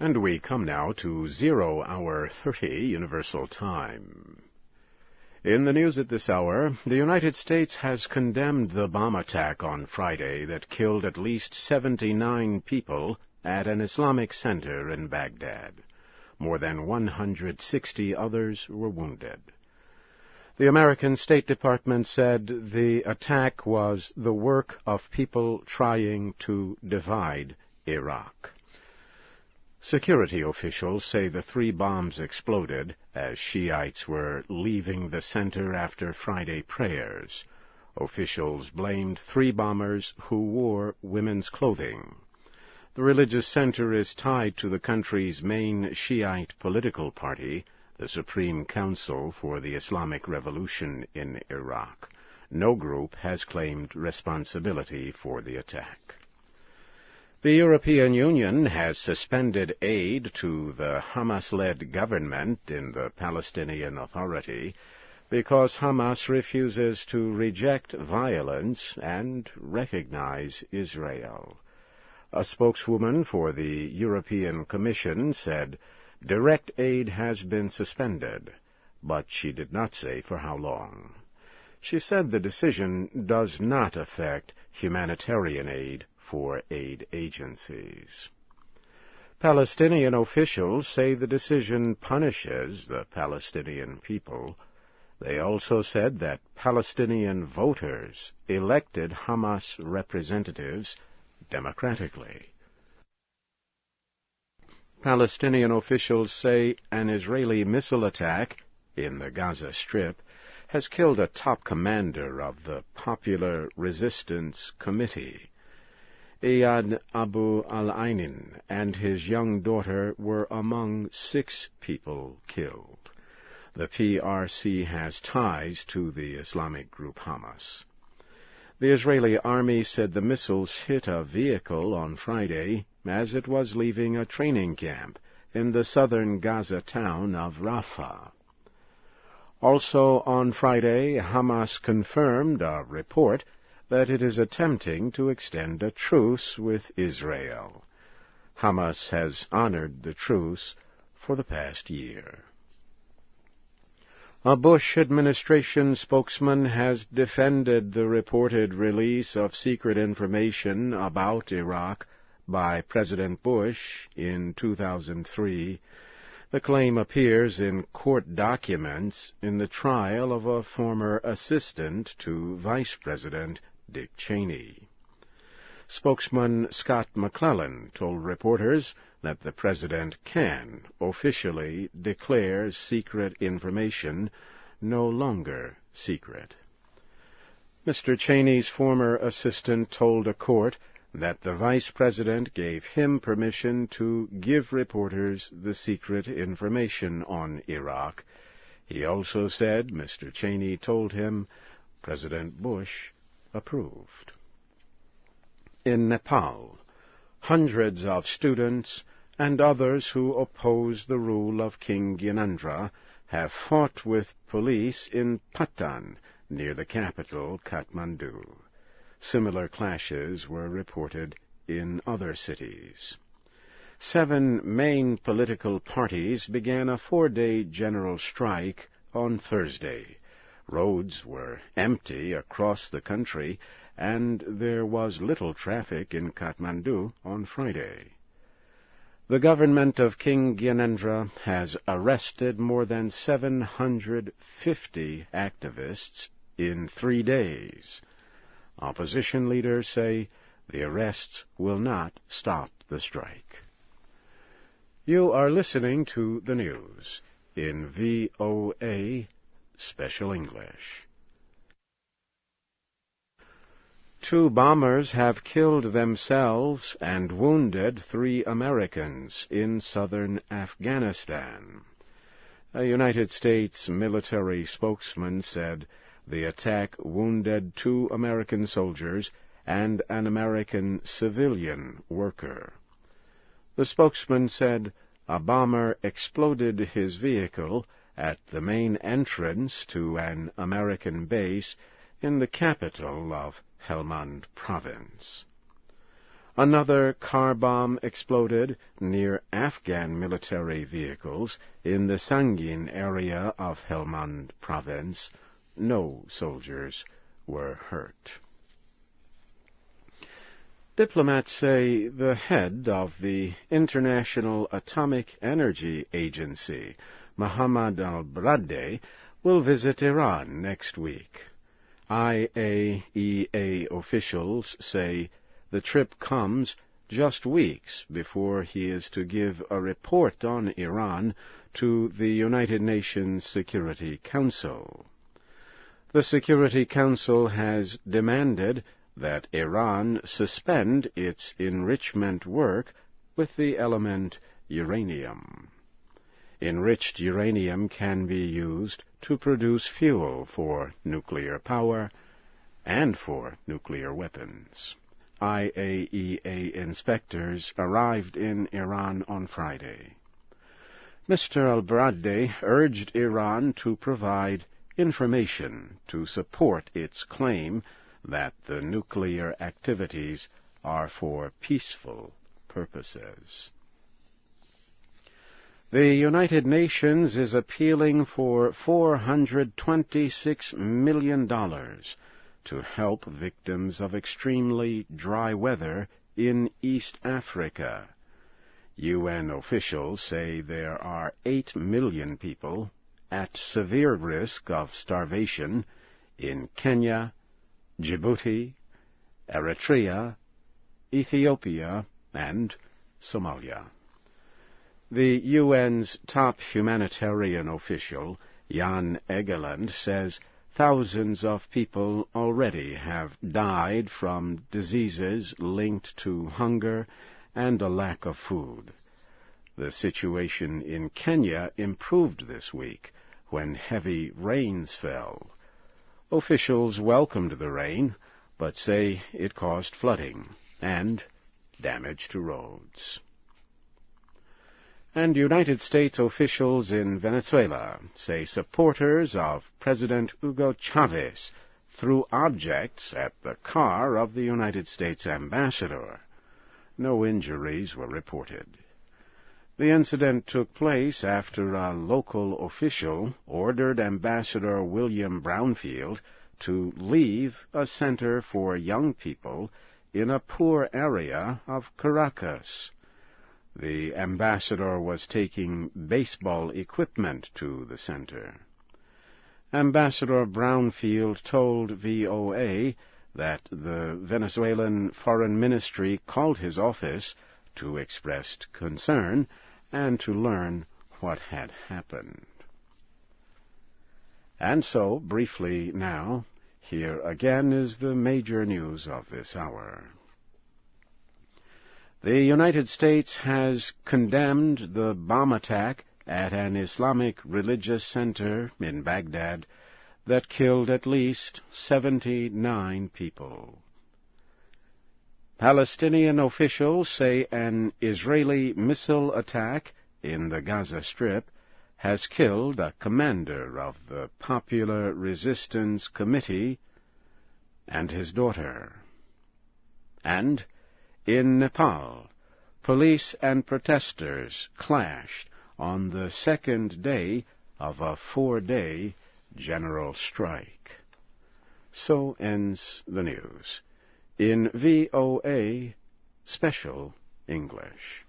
And we come now to 0 hour 30 Universal Time. In the news at this hour, the United States has condemned the bomb attack on Friday that killed at least 79 people at an Islamic center in Baghdad. More than 160 others were wounded. The American State Department said the attack was the work of people trying to divide Iraq. Security officials say the 3 bombs exploded as Shiites were leaving the center after Friday prayers. Officials blamed 3 bombers who wore women's clothing. The religious center is tied to the country's main Shiite political party, the Supreme Council for the Islamic Revolution in Iraq. No group has claimed responsibility for the attack. The European Union has suspended aid to the Hamas-led government in the Palestinian Authority because Hamas refuses to reject violence and recognize Israel. A spokeswoman for the European Commission said direct aid has been suspended, but she did not say for how long. She said the decision does not affect humanitarian aid for aid agencies. Palestinian officials say the decision punishes the Palestinian people. They also said that Palestinian voters elected Hamas representatives democratically. Palestinian officials say an Israeli missile attack in the Gaza Strip has killed a top commander of the Popular Resistance Committee. Iyad Abu al-Ainin and his young daughter were among 6 people killed. The PRC has ties to the Islamic group Hamas. The Israeli army said the missiles hit a vehicle on Friday as it was leaving a training camp in the southern Gaza town of Rafah. Also on Friday, Hamas confirmed a report that it is attempting to extend a truce with Israel. Hamas has honored the truce for the past year. A Bush administration spokesman has defended the reported release of secret information about Iraq by President Bush in 2003. The claim appears in court documents in the trial of a former assistant to Vice President Dick Cheney. Spokesman Scott McClellan told reporters that the president can officially declare secret information no longer secret. Mr. Cheney's former assistant told a court that the vice president gave him permission to give reporters the secret information on Iraq. He also said Mr. Cheney told him President Bush approved. In Nepal, hundreds of students and others who oppose the rule of King Gyanendra have fought with police in Patan, near the capital, Kathmandu. Similar clashes were reported in other cities. 7 main political parties began a 4-day general strike on Thursday. Roads were empty across the country, and there was little traffic in Kathmandu on Friday. The government of King Gyanendra has arrested more than 750 activists in 3 days. Opposition leaders say the arrests will not stop the strike. You are listening to the news in VOA Special English. 2 bombers have killed themselves and wounded 3 Americans in southern Afghanistan. A United States military spokesman said the attack wounded 2 American soldiers and an American civilian worker. The spokesman said a bomber exploded his vehicle at the main entrance to an American base in the capital of Helmand Province. Another car bomb exploded near Afghan military vehicles in the Sangin area of Helmand province. No soldiers were hurt. Diplomats say the head of the International Atomic Energy Agency, Mohammad al-Baradei, will visit Iran next week. IAEA officials say the trip comes just weeks before he is to give a report on Iran to the United Nations Security Council. The Security Council has demanded that Iran suspend its enrichment work with the element uranium. Enriched uranium can be used to produce fuel for nuclear power and for nuclear weapons. IAEA inspectors arrived in Iran on Friday. Mr. al-Baradei urged Iran to provide information to support its claim that the nuclear activities are for peaceful purposes. The United Nations is appealing for $426 million to help victims of extremely dry weather in East Africa. UN officials say there are 8 million people at severe risk of starvation in Kenya, Djibouti, Eritrea, Ethiopia, and Somalia. The UN's top humanitarian official, Jan Egeland, says thousands of people already have died from diseases linked to hunger and a lack of food. The situation in Kenya improved this week when heavy rains fell. Officials welcomed the rain, but say it caused flooding and damage to roads. And United States officials in Venezuela say supporters of President Hugo Chavez threw objects at the car of the United States ambassador. No injuries were reported. The incident took place after a local official ordered Ambassador William Brownfield to leave a center for young people in a poor area of Caracas. The ambassador was taking baseball equipment to the center. Ambassador Brownfield told VOA that the Venezuelan Foreign Ministry called his office to express concern and to learn what had happened. And so, briefly now, here again is the major news of this hour. The United States has condemned the bomb attack at an Islamic religious center in Baghdad that killed at least 79 people. Palestinian officials say an Israeli missile attack in the Gaza Strip has killed a commander of the Popular Resistance Committee and his daughter. And in Nepal, police and protesters clashed on the second day of a 4-day general strike. So ends the news in VOA Special English.